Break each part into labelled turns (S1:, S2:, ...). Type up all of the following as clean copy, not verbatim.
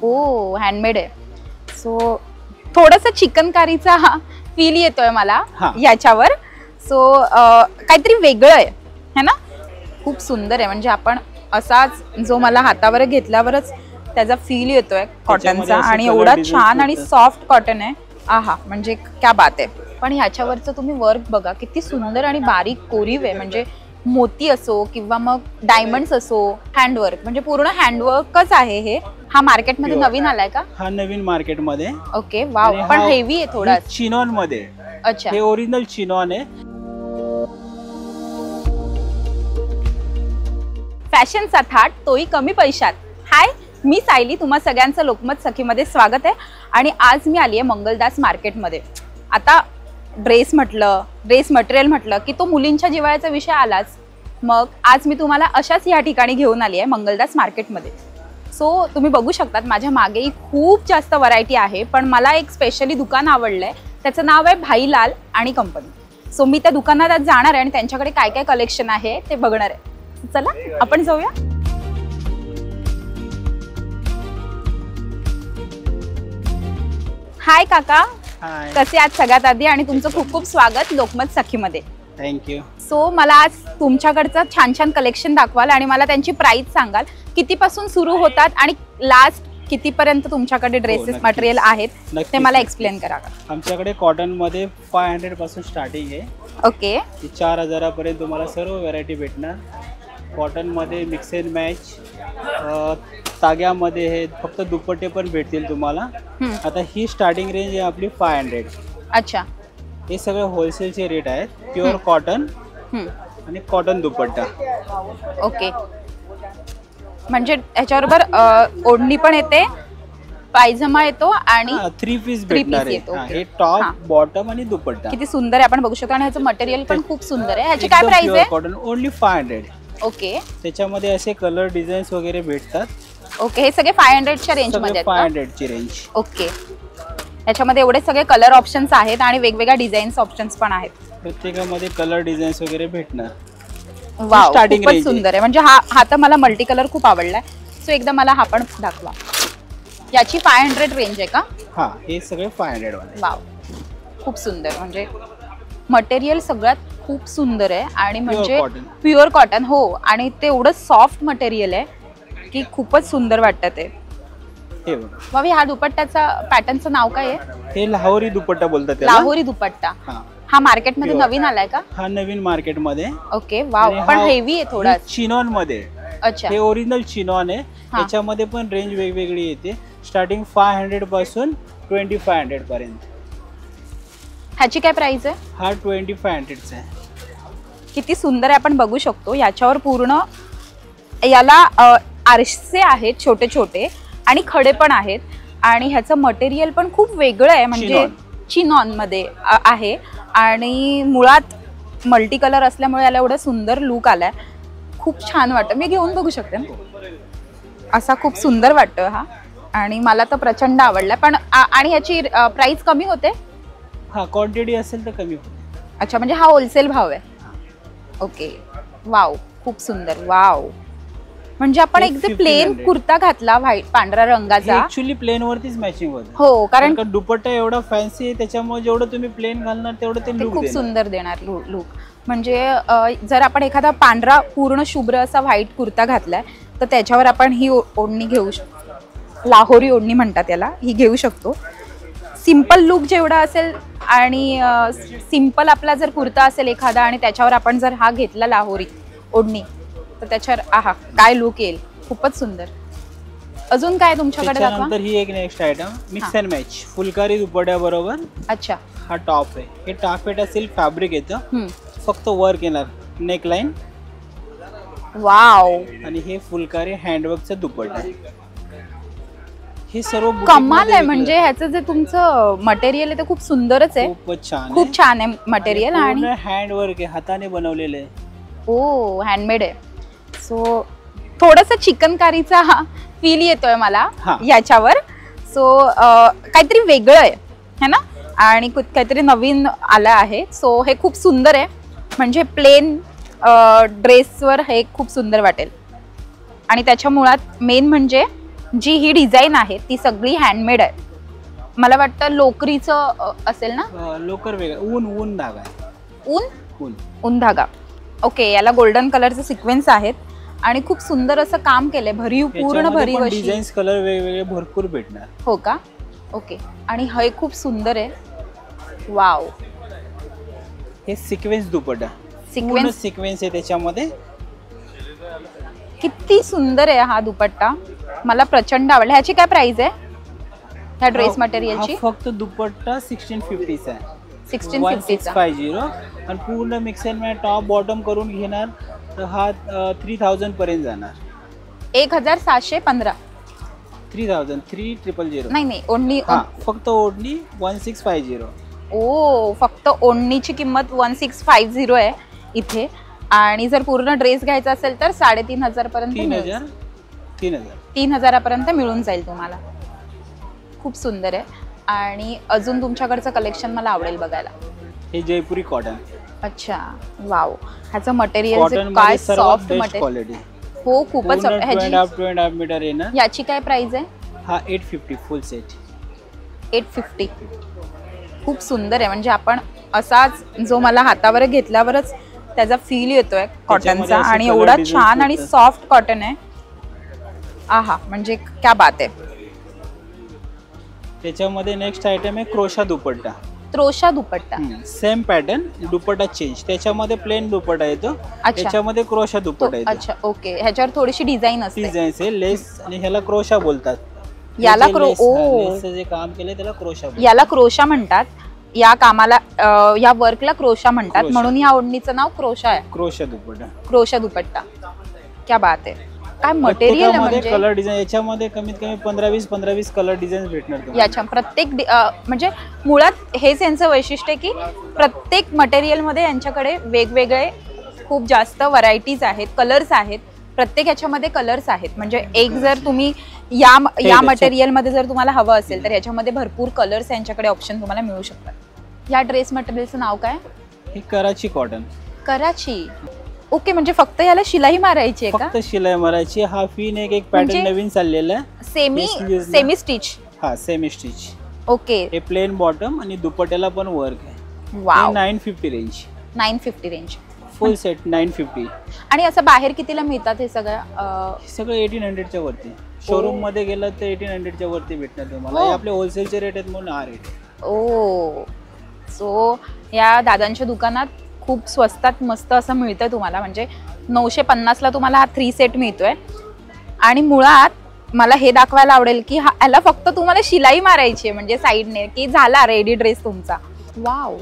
S1: ओ handmade आहे. So थोडंसं चिकनकारीचा feel येतोय मला याच्यावर. सो काहीतरी वेगळं आहे है ना. खूप सुंदर आहे. म्हणजे आपण असाच जो मला हातावर घेतल्यावरच त्याचा फील येतोय कॉटनचा. आणि एवढा छान आणि सॉफ्ट कॉटन आहे. आहा म्हणजे क्या बात आहे. पण ह्याच्यावरचं तुम्ही वर्क बघा किती सुंदर आणि बारीक कोरीव आहे. म्हणजे मोती असो किंवा मग डायमंड्स असो, हँडवर्क म्हणजे पूर्ण हँडवर्कच आहे हे. हा मार्केटमध्ये नवीन आलाय का?
S2: हा नवीन मार्केटमध्ये.
S1: Okay wow. पण हेवी आहे थोडा.
S2: चिनॉन मध्ये.
S1: अच्छा.
S2: हे ओरिजिनल चिनॉन आहे.
S1: फॅशनचा थाट तोही कमी पैशात. हाय, मी सायली, तुम्हा सगळ्यांचं लोकमत सखीमध्ये स्वागत आहे. आणि आज मी आली आहे मंगलदास मार्केटमध्ये. आता ड्रेस म्हटलं, ड्रेस मटेरियल म्हटलं की तो मुलींच्या जिव्हाळ्याचा विषय आलाच. मग आज मी तुम्हाला अशाच या ठिकाणी घेऊन आली आहे मंगलदास मार्केटमध्ये. सो तुम्ही बघू शकतात माझ्या मागेही खूप जास्त व्हरायटी आहे. पण मला एक स्पेशली दुकान आवडलंय. त्याचं नाव आहे भाईलाल आणि कंपनी. सो मी त्या दुकानात आज जाणार आहे आणि त्यांच्याकडे काय काय कलेक्शन आहे ते बघणार आहे. चला आपण जाऊया. हाय काका, कसे आज सगळ्यात आधी. आणि तुमचं खूप खूप स्वागत लोकमत सखीमध्ये.
S2: थँक्यू.
S1: सो मला आज तुमच्याकडचं छान छान कलेक्शन दाखवाल आणि मला त्यांची प्राइस सांगाल. कितीपासून सुरू होतात आणि लास्ट कितीपर्यंत तुमच्याकडे ड्रेसेस मटेरियल आहेत ते मला एक्सप्लेन करा.
S2: आमच्याकडे कॉटन मध्ये 500 पासून स्टार्टिंग आहे.
S1: ओके.
S2: 4000 पर्यंत तुम्हाला सर्व व्हरायटी भेटणार. कॉटन मध्ये मिक्स अँड मॅच, ताग्यामध्ये हे फक्त दुपट्टे पण भेटतील तुम्हाला. आता ही स्टार्टिंग रेंज आहे आपली 500.
S1: अच्छा.
S2: हे सगळे होलसेलचे रेट आहेत. प्युअर कॉटन आणि कॉटन दुपट्टा.
S1: ओके. म्हणजे ह्याच्याबरोबर ओढणी पण येते, पायजमा येतो आणि
S2: 3 पीस भेटणार आहे. हे टॉप, बॉटम आणि दुपट्टा.
S1: किती सुंदर आहे आपण बघू शकतो. आणि ह्याचं मटेरियल पण खूप सुंदर आहे. ह्याची काय प्राइस आहे?
S2: Cotton only 500.
S1: ओके.
S2: त्याच्यामध्ये असे कलर डिझाईन्स वगैरे भेटतात.
S1: ओके. हे सगळे 500 च्या रेंज मध्ये आहेत.
S2: 500 ची रेंज.
S1: ओके. याच्यामध्ये एवढे सगळे कलर ऑप्शन्स आहेत आणि वेगवेगळ्या डिझाईन्स ऑप्शन्स पण आहेत.
S2: प्रत्येकामध्ये कलर डिझाईन्स वगैरे भेटणार.
S1: वाव, खूपच सुंदर आहे. म्हणजे हा तर मला मल्टी कलर खूप आवडलाय. सो एकदा मला हा पण दाखवा. याची 500 रेंज आहे का?
S2: हा, हे सगळे 500 वाले.
S1: वाव, खूप सुंदर. म्हणजे मटेरियल सगळ्यात खूप सुंदर आहे आणि म्हणजे प्युअर कॉटन. हो, आणि ते एवढं सॉफ्ट मटेरियल आहे की खूपच सुंदर वाटतं ते.
S2: हे बघा.
S1: बाबी, हा दुपट्ट्याचा पॅटर्नचं नाव काय आहे?
S2: हे लाहोरी दुपट्टा बोलतात त्याला.
S1: लाहोरी दुपट्टा. हा मार्केटमध्ये नवीन आलाय का?
S2: हा नवीन मार्केटमध्ये.
S1: ओके. वाव, पण हेवी आहे थोडा.
S2: चिनॉन मध्ये.
S1: अच्छा.
S2: हे ओरिजिनल चिनॉन आहे. याच्यामध्ये पण रेंज वेगवेगळी येते. स्टार्टिंग 500 पासून 2500 पर्यंत.
S1: ह्याची काय प्राइस आहे?
S2: हा 2500 आहे.
S1: किती सुंदर आहे आपण बघू शकतो. याच्यावर पूर्ण याला आरसे आहेत छोटे छोटे आणि खडे पण आहेत. आणि ह्याचं मटेरियल पण खूप वेगळं आहे. म्हणजे चिनॉन मध्ये आहे आणि मुळात मल्टी कलर असल्यामुळे याला एवढं सुंदर लुक आलाय. खूप छान वाटतं. मी घेऊन बघू शकते. असा खूप सुंदर वाटतं हा. आणि मला तर प्रचंड आवडलाय. पण आणि ह्याची प्राइस कमी होते?
S2: हा, क्वांटिटी असेल तर कमी होते.
S1: अच्छा, म्हणजे हा होलसेल भाव आहे. ओके. वाव, खूप सुंदर. वाव, म्हणजे आपण एक जे प्लेन कुर्ता घातला व्हाईट पांढऱ्या रंगाचा,
S2: ऍक्च्युअली प्लेन वरतीच मॅचिंग होतं.
S1: हो, कारण
S2: दुपट्टा एवढा फॅन्सी आहे त्याच्यामुळे जेवढं तुम्ही प्लेन घालणार तेवढं ते लुक
S1: खूप सुंदर देणार लुक. म्हणजे जर आपण एखादा पांढरा पूर्ण शुभ्र असा व्हाईट कुर्ता घातलाय तर त्याच्यावर आपण ही ओढणी घेऊ शकतो. लाहोरी ओढणी म्हणतात याला. ही घेऊ शकतो. सिंपल लुक जेवढा असेल आणि सिंपल आपला जर कुर्ता असेल एखादा आणि त्याच्यावर आपण जर हा घेतला लाहोरी ओढणी तर त्याच्यावर आहा काय लुक येईल. खूपच सुंदर. अजून काय तुमच्याकडे दाखवा.
S2: त्यानंतर ही एक next item mix and match phulkari दुपट्ट्या बरोबर.
S1: अच्छा.
S2: हा टॉप आहे. हे टाफेटा सिल्क फॅब्रिक येतं. फक्त वर्क येणार नेक लाईन.
S1: वाव.
S2: आणि हे फुलकारी हँडवर्कचं दुपट्टा. हे सर्व
S1: कमाल आहे. म्हणजे ह्याचं जे तुमचं मटेरियल आहे ते खूप सुंदरच आहे.
S2: खूपच छान.
S1: खूप छान आहे मटेरियल आणि
S2: हँडवर्क आहे, हाताने बनवलेलं आहे.
S1: ओ, हँडमेड आहे. सो थोडंसं चिकनकारीचा फील येतोय मला याच्यावर. सो काहीतरी वेगळं आहे है ना. आणि काहीतरी नवीन आलं आहे. सो हे खूप सुंदर आहे. म्हणजे प्लेन ड्रेसवर हे खूप सुंदर वाटेल. आणि त्याच्या मुळात मेन म्हणजे जी ही डिझाईन आहे ती सगळी हँडमेड आहे. मला वाटतं लोकरीचं असेल ना.
S2: लोकर वेगळं, ऊन धागा आहे.
S1: ऊन धागा. ओके, याला गोल्डन कलरचे सिक्वेन्स आहेत आणि खूप सुंदर असं काम केलंय. भरीव, पूर्ण भरीव अशी
S2: डिझाईन्स, कलर वेगवेगळे भरपूर भेटणार.
S1: हो का? ओके. आणि हे खूप सुंदर आहे. वाव.
S2: हे सिक्वेन्स दुपट्टा, सिक्वेन्स आहे त्याच्यामध्ये.
S1: किती सुंदर आहे हा दुपट्टा, मला प्रचंड आवडला. ह्याची काय प्राइस आहे ह्या ड्रेस मटेरियलची?
S2: फक्त दुपट्टा 1650 चा आहे.
S1: 1650
S2: आणि पूर्ण mix and match top bottom करून घेणार तर हा 3000 पर्यंत जाणार.
S1: 1715.
S2: 3000
S1: नाही ओढणी.
S2: फक्त ओढणी 1650.
S1: ओ, फक्त ओढणीची किंमत 1650 आहे इथे. आणि जर पूर्ण ड्रेस घ्यायचा असेल तर 3500 पर्यंत, 3000 पर्यंत मिळून जाईल तुम्हाला. खूप सुंदर आहे. आणि अजून तुमच्याकडचं कलेक्शन मला आवडेल बघायला.
S2: हे जयपुरी कॉटन.
S1: अच्छा, वाव. ह्याचं मटेरियल काय सॉफ्ट मटेरियल. हो, खूपच.
S2: 2.5 मीटर येणार.
S1: याची काय प्राइस आहे?
S2: हा 850 फुल सेट.
S1: 850. खूप सुंदर आहे. म्हणजे आपण असाच जो मला हातावर घेतल्यावरच त्याचा फील येतोय कॉटनचा. आणि एवढा छान आणि सॉफ्ट कॉटन आहे. आहा, म्हणजे क्या बात आहे.
S2: त्याच्यामध्ये नेक्स्ट आयटम आहे क्रोशा दुपट्टा.
S1: क्रोशा दुपट्टा.
S2: सेम पॅटर्न, दुपट्टा चेंज. त्याच्यामध्ये प्लेन दुपट्टा येतो, त्याच्यामध्ये क्रोशा दुपट्टा येतो.
S1: अच्छा, ओके. ह्याच्यावर थोडीशी डिझाईन असते.
S2: डिझाईन आहे, लेस, आणि ह्याला क्रोशा बोलतात.
S1: याला
S2: जे काम केलंय त्याला क्रोशा बोलतात.
S1: याला क्रोशा म्हणतात. या कामाला, या वर्कला क्रोशा म्हणतात. म्हणून या ओढणीचं नाव क्रोशा आहे.
S2: क्रोशा दुपट्टा.
S1: क्रोशा दुपट्टा. क्या बात आहे. काय मटेरियल आहे. म्हणजे
S2: कलर डिझाईन याच्यामध्ये कमीत कमी 15-20 कलर डिझाईन भेटणार तुम्हाला.
S1: याच्या प्रत्येक म्हणजे मुळात हेच यांचं वैशिष्ट्य आहे की प्रत्येक मटेरियल मध्ये यांच्याकडे वेगवेगळे खूप जास्त व्हरायटीज आहेत, कलर्स आहेत. प्रत्येक याच्यामध्ये कलर्स आहेत. म्हणजे एक जर तुम्ही या मटेरियल मध्ये जर तुम्हाला हवं असेल तर याच्यामध्ये भरपूर कलर्स यांच्याकडे ऑप्शन तुम्हाला मिळू शकतात. या ड्रेस मटेरियलचं नाव काय?
S2: हे कराची कॉटन.
S1: कराची. ओके, म्हणजे फक्त याला शिलाई मारायची आहे का?
S2: फक्त शिलाई मारायची. हा फीन एक पॅटर्न नवीन चाललेला आहे.
S1: Semi stitch.
S2: हा, सेमी स्टिच.
S1: ओके.
S2: हे प्लेन बॉटम आणि दुपट्ट्याला पण वर्क आहे.
S1: वाव.
S2: 950 रेंज.
S1: 950 रेंज.
S2: फुल सेट 950.
S1: आणि असं बाहेर कितीला मिळतात हे सगळं?
S2: सगळं 1800च्या वरती. शोरूम मध्ये गेलं तर 1800च्या वरती भेटणार तुम्हाला. हे आपले होलसेलचे रेट आहेत म्हणून हा रेट.
S1: ओ, सो या दादांच्या दुकानात खूप स्वस्तात मस्त असं मिळतंय तुम्हाला. म्हणजे 950 ला तुम्हाला हा 3 सेट मिळतोय. आणि मुळात मला हे दाखवायला आवडेल की ह्याला फक्त तुम्हाला शिलाई मारायची आहे, म्हणजे साईडने, की झाला रेडी ड्रेस तुमचा. वाव.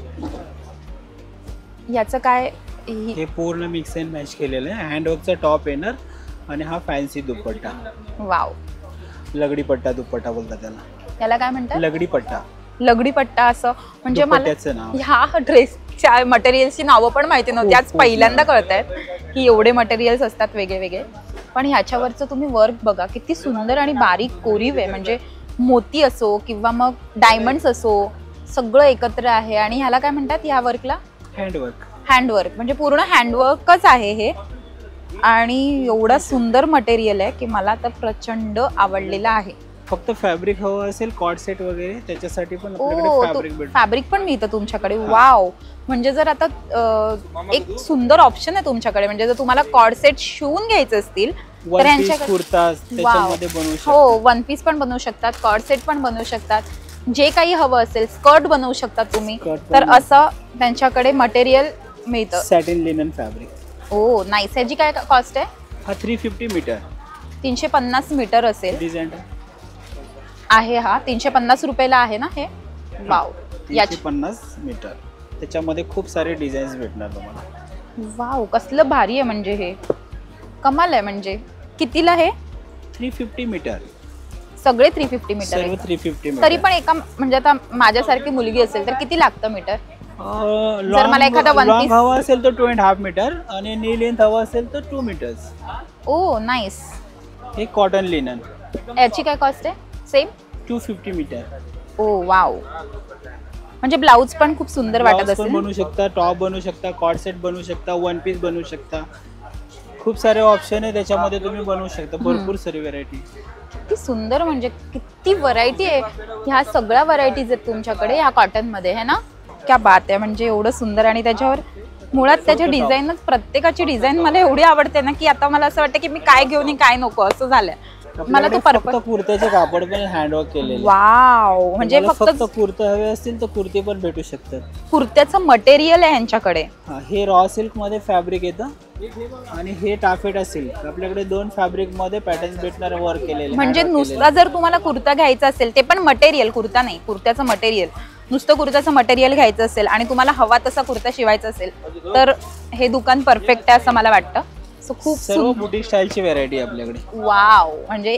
S1: याचं काय?
S2: हे पूर्ण मिक्स अँड मॅच केलेलं आहे. हँडवर्कचा टॉप येणार आणि हा फॅन्सी दुपट्टा.
S1: वाव.
S2: लगडी पट्टा दुपट्टा बोलतात त्याला.
S1: याला काय म्हणतात?
S2: लगडी पट्टा.
S1: लगडी पट्टा असं. म्हणजे मला
S2: नाव.
S1: ह्या ड्रेसच्या मटेरियलची नावं पण माहिती नव्हती. आज पहिल्यांदा कळतायत की एवढे मटेरियल्स असतात वेगळे वेगळे. पण ह्याच्यावरचं तुम्ही वर्क बघा, किती सुंदर आणि बारीक कोरीव आहे. म्हणजे मोती असो किंवा मग डायमंड्स असो, सगळं एकत्र आहे. आणि ह्याला काय म्हणतात ह्या वर्कला?
S2: हँडवर्क.
S1: हँडवर्क. म्हणजे पूर्ण हँडवर्कच आहे हे. आणि एवढं सुंदर मटेरियल आहे की मला तर प्रचंड आवडलेलं आहे.
S2: फक्त फॅब्रिक हवं असेल, कॉट सेट वगैरे, त्याच्यासाठी पण आपल्याकडे फॅब्रिक भेटतं.
S1: फॅब्रिक पण मिळतं तुमच्याकडे. वाव. म्हणजे जर आता एक सुंदर ऑप्शन आहे तुमच्याकडे. म्हणजे जर तुम्हाला कॉट सेट शिवून घ्यायचे असतील तर
S2: यांच्याकडे कुर्ता त्याच्यामध्ये बनवू शकतात.
S1: हो, वन पीस पण बनवू शकतात, कॉट सेट पण बनवू शकतात. जे काही हवं असेल, स्कर्ट बनवू शकतात तुम्ही. तर असं त्यांच्याकडे मटेरियल मिळतं.
S2: Satin linen fabric.
S1: Oh, nice. ह्याची काय कॉस्ट आहे?
S2: हा 350 मीटर.
S1: 350 मीटर असेल.
S2: डिझाईन
S1: आहे हा. 350 रुपयाला आहे ना हे? वाव.
S2: 350 मीटर. त्याच्यामध्ये खूप सारे डिझाईन्स भेटणार तुम्हाला.
S1: वाव, कसलं भारी आहे. म्हणजे हे कमाल आहे. म्हणजे कितीला हे?
S2: 350 मीटर.
S1: सगळे 350 मीटर.
S2: सर्व 350 मीटर.
S1: तरी पण एका, म्हणजे आता माझ्यासारखी मुलगी असेल तर किती लागतं मीटर? जर मला एखादा वन पीस
S2: हवा असेल तर 2.5 मीटर आणि नी लेंथ हवा असेल तर 2 मीटर्स.
S1: Oh, nice.
S2: हे कॉटन लिनन.
S1: याची काय कॉस्ट आहे? Same
S2: 250 metre.
S1: Oh, wow. म्हणजे ब्लाउज पण खूप सुंदर वाटत असेल.
S2: बनवू शकता, टॉप बनवू शकता, कॉट सेट बनवू शकता, वन पीस बनवू शकता. खूप सारे ऑप्शन आहे त्याच्यामध्ये, तुम्ही बनवू शकता. भरपूर सारी व्हरायटी.
S1: किती सुंदर, म्हणजे किती व्हरायटी आहे. ह्या सगळ्या व्हरायटीज आहेत तुमच्याकडे ह्या कॉटन मध्ये, है ना? क्या बात आहे, म्हणजे एवढं सुंदर. आणि त्याच्यावर मुळात त्याच्या डिझाईनच, प्रत्येकाची डिझाईन मला एवढी आवडते ना की आता मला असं वाटतं की मी काय घेऊन काय नको असं झालंय मला. तो
S2: फक्त कुर्त्याचे कापड पण हँडवर्क केलेले.
S1: वाव, म्हणजे फक्त
S2: कुर्ते हवे असतील तर कुर्ते पण भेटू शकतात.
S1: कुर्त्याचं मटेरियल आहे यांच्याकडे.
S2: हे रॉ सिल्क मध्ये फॅब्रिक येतं आणि हे टाफेटा सिल्क. आपल्याकडे 2 फॅब्रिक मध्ये पॅटर्न्स भेटणार, वर्क केलेले. म्हणजे
S1: नुसता जर तुम्हाला कुर्ता घ्यायचा असेल, ते पण मटेरियल, कुर्ता नाही, कुर्त्याचं मटेरियल, नुसतं कुर्त्याचं मटेरियल घ्यायचं असेल आणि तुम्हाला हवा तसा कुर्ता शिवायचा असेल तर हे दुकान परफेक्ट आहे असं मला वाटतं. सो खूप
S2: सर्व बुटीक स्टाईलची व्हरायटी आपल्याकडे.
S1: वाव, म्हणजे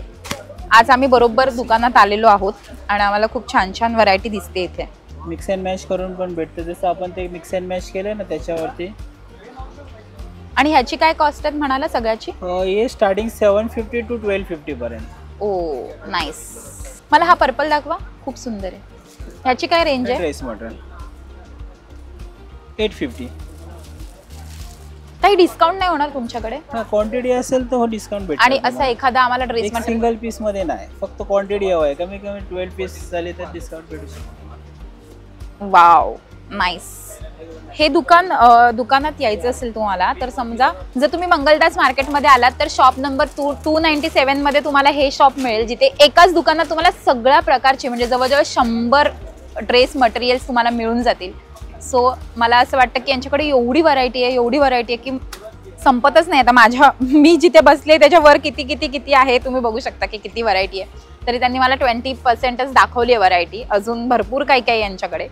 S1: आज आम्ही बरोबर दुकानात आलेलो आहोत आणि आम्हाला खूप छान छान व्हरायटी दिसते इथे.
S2: मिक्स अँड मॅच करून पण भेटतं, जसं आपण ते मिक्स अँड मॅच केलं ना त्याच्यावरती.
S1: आणि ह्याची काय कॉस्ट आहे म्हणाला सगळ्याची?
S2: हे स्टार्टिंग 750 टू 1250 पर्यंत.
S1: ओ नाईस. मला हा पर्पल दाखवा, खूप सुंदर आहे. ह्याची काय रेंज आहे?
S2: Dress material 850.
S1: काही डिस्काउंट नाही होणार तुमच्याकडे?
S2: हा, क्वांटिटी असेल तर हो डिस्काउंट भेटेल.
S1: आणि असा एखादा आम्हाला ड्रेस मटेरियल
S2: सिंगल पीस मध्ये नाही, फक्त क्वांटिटी हवं आहे, कमी कमी 12 पीस झाले तर डिस्काउंट भेटू शकतो.
S1: Wow, nice. हे दुकानात यायचं असेल तुम्हाला तर समजा जर तुम्ही मंगलदास मार्केटमध्ये आलात तर शॉप नंबर 297 मध्ये तुम्हाला हे शॉप मिळेल, जिथे एकाच दुकानात तुम्हाला सगळ्या प्रकारचे म्हणजे जवळजवळ 100 ड्रेस मटेरियल्स तुम्हाला मिळून जातील. सो मला असं वाटतं की यांच्याकडे एवढी व्हरायटी आहे की संपतच नाही. आता मी जिथे बसले त्याच्यावर किती किती किती आहे तुम्ही बघू शकता की किती व्हरायटी आहे. तरी त्यांनी मला 20%च दाखवली आहे व्हरायटी, अजून भरपूर काही काही यांच्याकडे.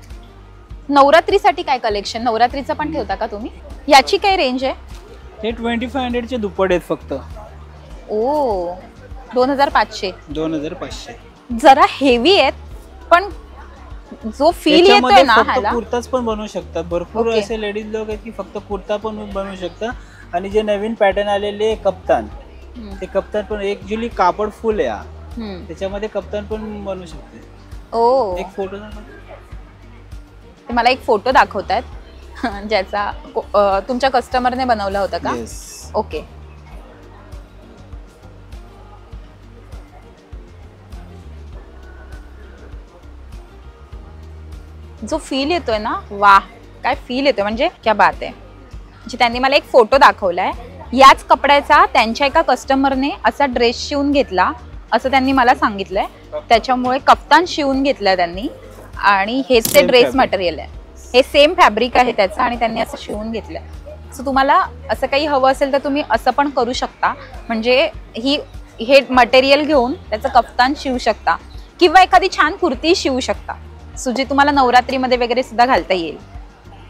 S1: नवरात्रीसाठी काय कलेक्शन, नवरात्रीचं पण ठेवता का तुम्ही? याची काय रेंज आहे?
S2: हे 2500 चे दुप्पट आहेत फक्त.
S1: ओ 2500.
S2: 2500
S1: जरा हेवी आहेत, पण जो फील येतोय ना ह्याला.
S2: कुर्ताच पण बनवू शकतात. भरपूर असे लेडीज लोक आहेत की फक्त कुर्ता पण बनवू शकतात. आणि जे नवीन पॅटर्न आलेले कप्तान, ते कप्तान पण ऍक्च्युअली कापड फुल आहे, त्याच्यामध्ये कप्तान पण बनवू शकते.
S1: ओ,
S2: एक फोटो
S1: मला एक फोटो दाखवतात ज्याचा तुमच्या कस्टमरने बनवला होता का? ओके. जो फील येतोय ना, वाह काय फील येतोय, म्हणजे क्या बात आहे. म्हणजे त्यांनी मला एक फोटो दाखवलाय याच कपड्याचा, त्यांच्या एका कस्टमरने असा ड्रेस शिवून घेतला असं त्यांनी मला सांगितलंय. त्याच्यामुळे कफ्तान शिवून घेतलंय त्यांनी आणि हेच ते ड्रेस मटेरियल आहे, हे सेम फॅब्रिक आहे त्याचं आणि त्यांनी असं शिवून घेतलंय. सो तुम्हाला असं काही हवं असेल तर तुम्ही असं पण करू शकता, म्हणजे हे मटेरियल घेऊन त्याचं कफ्तान शिवू शकता किंवा एखादी छान कुर्ती शिवू शकता, सो जी तुम्हाला नवरात्रीमध्ये वगैरे सुद्धा घालता येईल.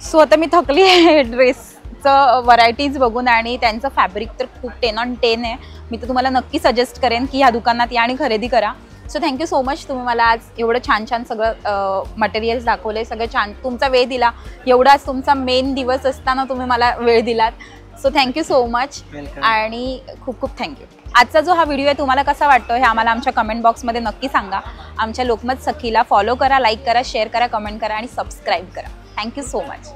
S1: सो आता मी थकली आहे ड्रेसचं व्हरायटीज बघून आणि त्यांचं फॅब्रिक तर खूप 10 on 10 आहे. मी तर तुम्हाला नक्की सजेस्ट करेन की ह्या दुकानात या आणि खरेदी करा. सो थँक्यू सो मच, तुम्ही मला आज एवढं छान छान सगळं मटेरियल्स दाखवले, सगळं छान तुमचा वेळ दिला. एवढा आज तुमचा मेन दिवस असताना तुम्ही मला वेळ दिलात. सो थँक्यू सो मच आणि खूप खूप थँक्यू. आजचा जो हा व्हिडिओ आहे तुम्हाला कसा वाटतो हे आम्हाला आमच्या कमेंट बॉक्समध्ये नक्की सांगा. आमच्या लोकमत सखीला फॉलो करा, लाईक करा, शेअर करा, कमेंट करा आणि सबस्क्राईब करा. Thank you so much.